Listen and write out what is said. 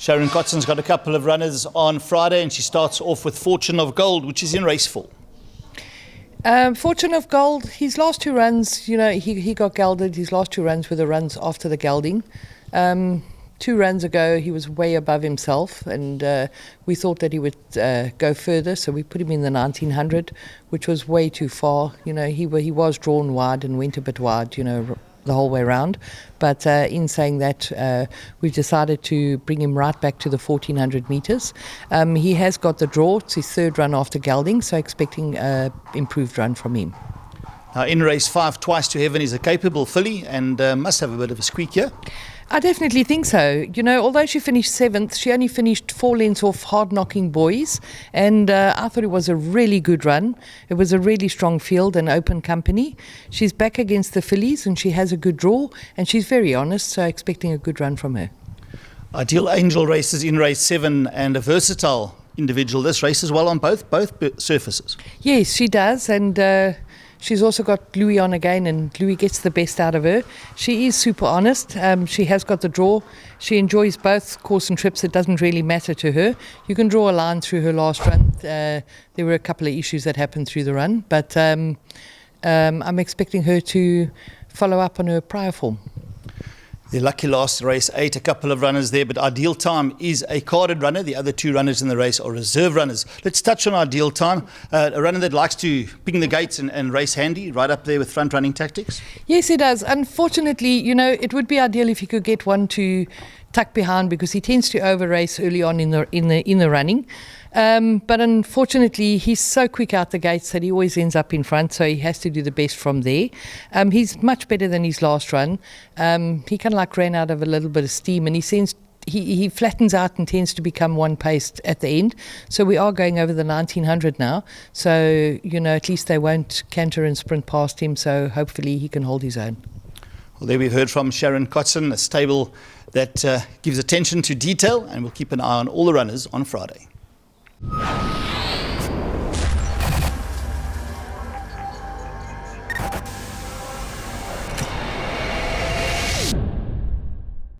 Sharon KOTZEN's got a couple of runners on Friday, and she starts off with Fortune of Gold, which is in race 4. Fortune of Gold, his last two runs, he got gelded. His last two runs were the runs after the gelding. 2 runs ago, he was way above himself, and we thought that he would go further, so we put him in the 1900, which was way too far. He was drawn wide and went a bit wide, the whole way around. But in saying that, we've decided to bring him right back to the 1400 metres. He has got the draw. It's his 3rd run after gelding, so expecting an improved run from him. Now, in race 5, Twice to Heaven is a capable filly and must have a bit of a squeak here. I definitely think so. Although she finished 7th, she only finished 4 lengths off Hard Knocking Boys, and I thought it was a really good run. It was a really strong field and open company. She's back against the fillies and she has a good draw, and she's very honest, so expecting a good run from her. Ideal Angel races in race 7 and a versatile individual. This races well on both surfaces. Yes, she does, and she's also got Louis on again, and Louis gets the best out of her. She is super honest. She has got the draw. She enjoys both course and trips. It doesn't really matter to her. You can draw a line through her last run. There were a couple of issues that happened through the run, but I'm expecting her to follow up on her prior form. The lucky last race 8, a couple of runners there, but Ideal Time is a carded runner. The other 2 runners in the race are reserve runners. Let's touch on Ideal Time, a runner that likes to ping the gates and race handy, right up there with front running tactics. Yes, he does. Unfortunately, it would be ideal if he could get one to tuck behind, because he tends to over race early on in the running. But unfortunately, he's so quick out the gates that he always ends up in front, so he has to do the best from there. He's much better than his last run. He kind of ran out of a little bit of steam, and he flattens out and tends to become one-paced at the end. So we are going over the 1900 now. So, at least they won't canter and sprint past him, so hopefully he can hold his own. Well, there we've heard from Sharon KOTZEN, a stable that gives attention to detail, and we'll keep an eye on all the runners on Friday.